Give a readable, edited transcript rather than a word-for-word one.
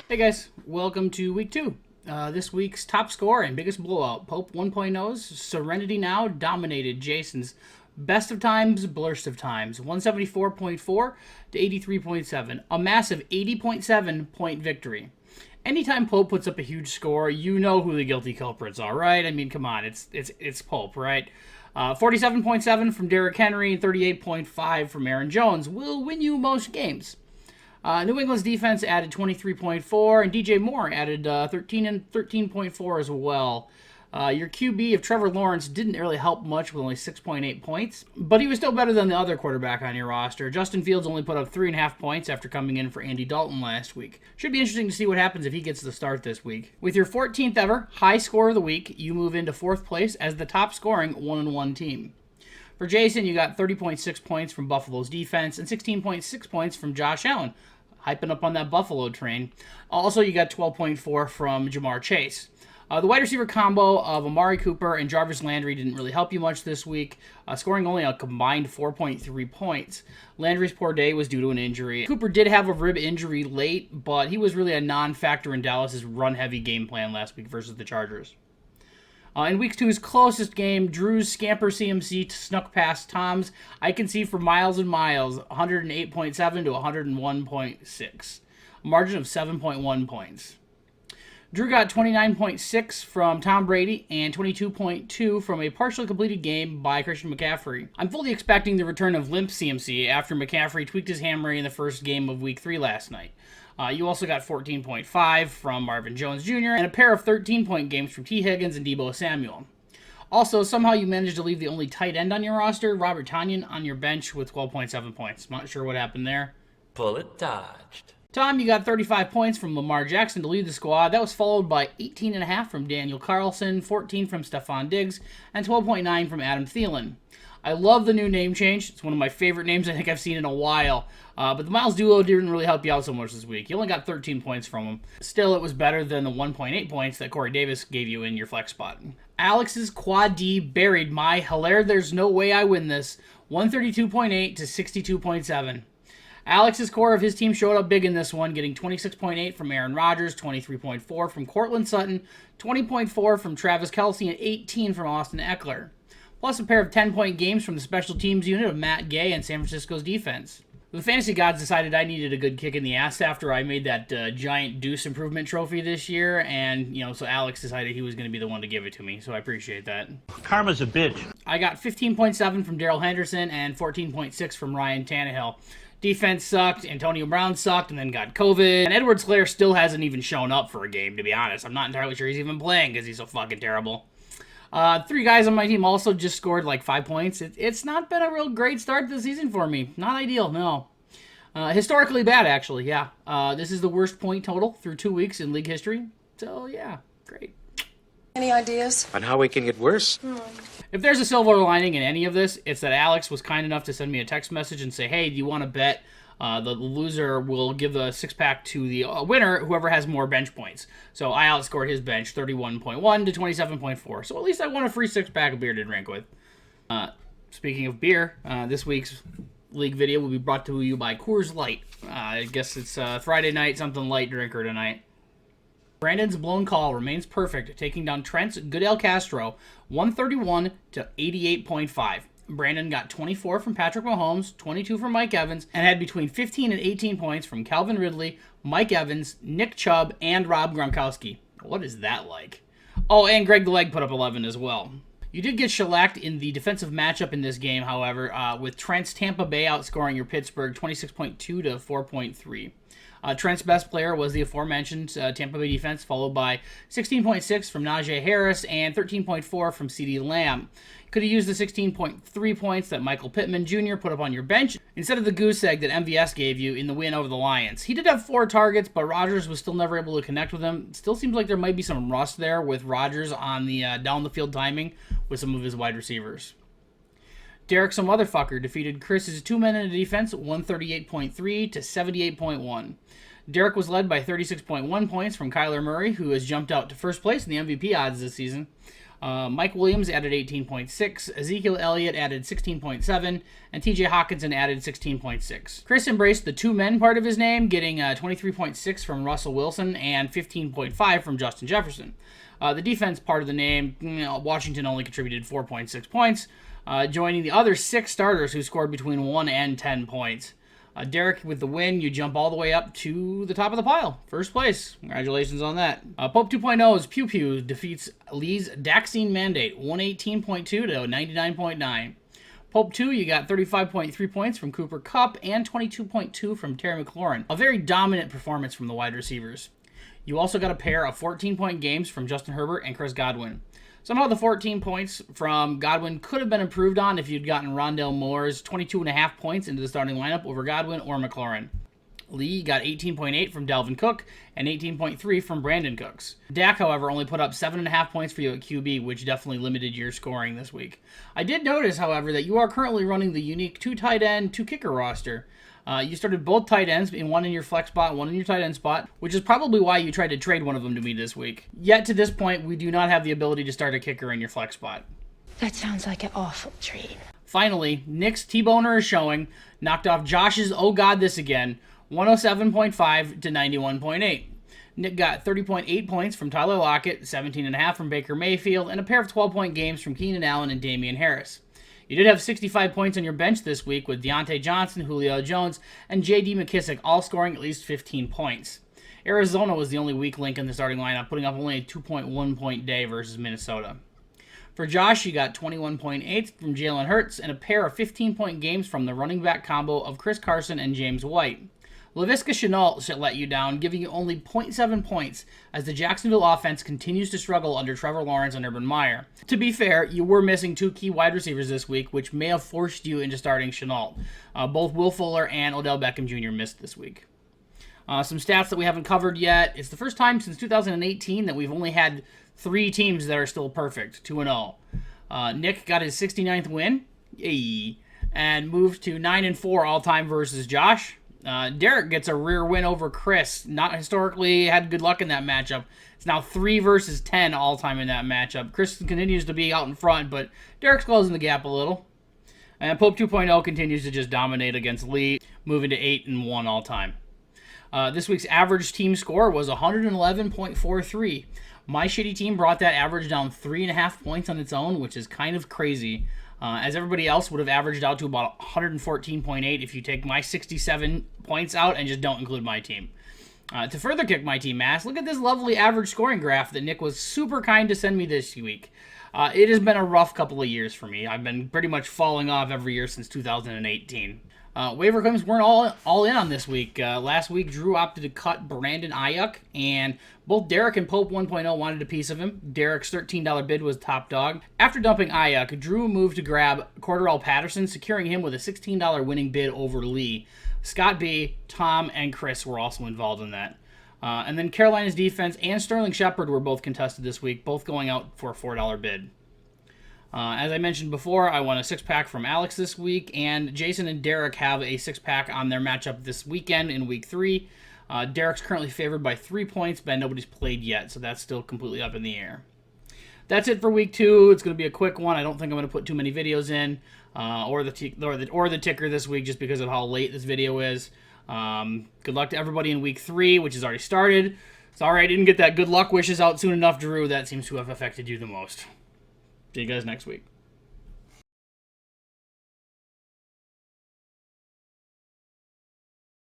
Hey guys, welcome to week 2. This week's top score and biggest blowout. Pope 1.0's Serenity Now dominated Jason's best of times, blurst of times. 174.4 to 83.7. A massive 80.7 point victory. Anytime Pope puts up a huge score, you know who the guilty culprits are, right? I mean, come on, it's Pope, right? 47.7 from Derrick Henry and 38.5 from Aaron Jones will win you most games. New England's defense added 23.4, and DJ Moore added 13.4 as well. Your QB of Trevor Lawrence didn't really help much with only 6.8 points, but he was still better than the other quarterback on your roster. Justin Fields only put up 3.5 points after coming in for Andy Dalton last week. Should be interesting to see what happens if he gets the start this week. With your 14th ever high score of the week, you move into 4th place as the top scoring 1-1 team. For Jason, you got 30.6 points from Buffalo's defense and 16.6 points from Josh Allen, hyping up on that Buffalo train. Also, you got 12.4 from Jamar Chase. The wide receiver combo of Amari Cooper and Jarvis Landry didn't really help you much this week, scoring only a combined 4.3 points. Landry's poor day was due to an injury. Cooper did have a rib injury late, but he was really a non-factor in Dallas's run-heavy game plan last week versus the Chargers. In Week 2's closest game, Drew's scamper CMC snuck past Tom's I Can See for Miles and Miles, 108.7 to 101.6, a margin of 7.1 points. Drew got 29.6 from Tom Brady and 22.2 from a partially completed game by Christian McCaffrey. I'm fully expecting the return of limp CMC after McCaffrey tweaked his hamstring in the first game of Week 3 last night. You also got 14.5 from Marvin Jones Jr. and a pair of 13-point games from T. Higgins and Deebo Samuel. Also, somehow you managed to leave the only tight end on your roster, Robert Tonyan, on your bench with 12.7 points. Not sure what happened there. Bullet dodged. Tom, you got 35 points from Lamar Jackson to lead the squad. That was followed by 18.5 from Daniel Carlson, 14 from Stephon Diggs, and 12.9 from Adam Thielen. I love the new name change. It's one of my favorite names I think I've seen in a while. But the Miles duo didn't really help you out so much this week. You only got 13 points from him. Still, it was better than the 1.8 points that Corey Davis gave you in your flex spot. Alex's Quad D buried my Hilaire There's No Way I Win This, 132.8 to 62.7. Alex's core of his team showed up big in this one, getting 26.8 from Aaron Rodgers, 23.4 from Cortland Sutton, 20.4 from Travis Kelce, and 18 from Austin Eckler. Plus a pair of 10-point games from the special teams unit of Matt Gay and San Francisco's defense. The fantasy gods decided I needed a good kick in the ass after I made that giant deuce improvement trophy this year, and, so Alex decided he was going to be the one to give it to me, so I appreciate that. Karma's a bitch. I got 15.7 from Darrell Henderson and 14.6 from Ryan Tannehill. Defense sucked, Antonio Brown sucked, and then got COVID. And Edwards-Helaire still hasn't even shown up for a game, to be honest. I'm not entirely sure he's even playing because he's so fucking terrible. 3 guys on my team also just scored like 5 points. It's not been a real great start to the season for me. Not ideal, no. Historically bad, actually, yeah. This is the worst point total through 2 weeks in league history. So, yeah, great. Any ideas? On how we can get worse? If there's a silver lining in any of this, it's that Alex was kind enough to send me a text message and say, hey, do you want to bet the loser will give the 6-pack to the winner, whoever has more bench points. So I outscored his bench 31.1 to 27.4. So at least I won a free 6-pack of beer to drink with. Speaking of beer, this week's league video will be brought to you by Coors Light. I guess it's Friday night, something light drinker tonight. Brandon's blown call remains perfect, taking down Trent's Goodell Castro 131 to 88.5. Brandon got 24 from Patrick Mahomes, 22 from Mike Evans, and had between 15 and 18 points from Calvin Ridley, Mike Evans, Nick Chubb, and Rob Gronkowski. What is that like? Oh, and Greg the Leg put up 11 as well. You did get shellacked in the defensive matchup in this game, however, with Trent's Tampa Bay outscoring your Pittsburgh 26.2 to 4.3. Trent's best player was the aforementioned Tampa Bay defense, followed by 16.6 from Najee Harris and 13.4 from CeeDee Lamb. Could have used the 16.3 points that Michael Pittman Jr. put up on your bench instead of the goose egg that MVS gave you in the win over the Lions. He did have 4 targets, but Rodgers was still never able to connect with him. Still seems like there might be some rust there with Rodgers on the down-the-field timing with some of his wide receivers. Derek some motherfucker defeated Chris's 2 men in the defense 138.3 to 78.1. Derek was led by 36.1 points from Kyler Murray, who has jumped out to first place in the MVP odds this season. Mike Williams added 18.6, Ezekiel Elliott added 16.7, and TJ Hawkinson added 16.6. Chris embraced the two men part of his name, getting 23.6 from Russell Wilson and 15.5 from Justin Jefferson. The defense part of the name, Washington only contributed 4.6 points, joining the other 6 starters who scored between 1 and 10 points. Derek, with the win, you jump all the way up to the top of the pile. First place. Congratulations on that. Pope 2.0's Pew Pew defeats Lee's Daxine Mandate, 118.2 to 99.9. Pope 2, you got 35.3 points from Cooper Kupp and 22.2 from Terry McLaurin. A very dominant performance from the wide receivers. You also got a pair of 14-point games from Justin Herbert and Chris Godwin. Somehow the 14 points from Godwin could have been improved on if you'd gotten Rondale Moore's 22.5 points into the starting lineup over Godwin or McLaurin. Lee got 18.8 from Dalvin Cook and 18.3 from Brandon Cooks. Dak, however, only put up 7.5 points for you at QB, which definitely limited your scoring this week. I did notice, however, that you are currently running the unique 2 tight end, 2 kicker roster. You started both tight ends, one in your flex spot, one in your tight end spot, which is probably why you tried to trade one of them to me this week. Yet to this point, we do not have the ability to start a kicker in your flex spot. That sounds like an awful treat. Finally, Nick's T-Boner is showing, knocked off Josh's Oh God This Again, 107.5 to 91.8. Nick got 30.8 points from Tyler Lockett, 17.5 from Baker Mayfield, and a pair of 12-point games from Keenan Allen and Damian Harris. You did have 65 points on your bench this week with Deontay Johnson, Julio Jones, and J.D. McKissick all scoring at least 15 points. Arizona was the only weak link in the starting lineup, putting up only a 2.1-point day versus Minnesota. For Josh, you got 21.8 from Jalen Hurts and a pair of 15-point games from the running back combo of Chris Carson and James White. Laviska Shenault let you down, giving you only 0.7 points as the Jacksonville offense continues to struggle under Trevor Lawrence and Urban Meyer. To be fair, you were missing 2 key wide receivers this week, which may have forced you into starting Shenault. Both Will Fuller and Odell Beckham Jr. missed this week. Some stats that we haven't covered yet. It's the first time since 2018 that we've only had 3 teams that are still perfect, 2-0. Nick got his 69th win, and moved to 9-4 all-time versus Josh. Derek gets a rear win over Chris. Not historically had good luck in that matchup. It's now 3 versus 10 all-time in that matchup. Chris continues to be out in front, but Derek's closing the gap a little. And Pope 2.0 continues to just dominate against Lee, moving to 8-1 all-time. This week's average team score was 111.43. My shitty team brought that average down 3.5 points on its own, which is kind of crazy. As everybody else would have averaged out to about 114.8 if you take my 67 points out and just don't include my team. To further kick my team ass, look at this lovely average scoring graph that Nick was super kind to send me this week. It has been a rough couple of years for me. I've been pretty much falling off every year since 2018. Waiver claims weren't all in on this week. Last week, Drew opted to cut Brandon Ayuk, and both Derek and Pope 1.0 wanted a piece of him. Derek's $13 bid was top dog. After dumping Ayuk, Drew moved to grab Cordarrelle Patterson, securing him with a $16 winning bid over Lee. Scott B., Tom, and Chris were also involved in that. And then Carolina's defense and Sterling Shepard were both contested this week, both going out for a $4 bid. As I mentioned before, I won a 6-pack from Alex this week, and Jason and Derek have a 6-pack on their matchup this weekend in Week 3. Derek's currently favored by 3 points, but nobody's played yet, so that's still completely up in the air. That's it for Week 2. It's going to be a quick one. I don't think I'm going to put too many videos in, or the ticker this week, just because of how late this video is. Good luck to everybody in Week 3, which has already started. Sorry I didn't get that good luck wishes out soon enough, Drew. That seems to have affected you the most. See you guys next week.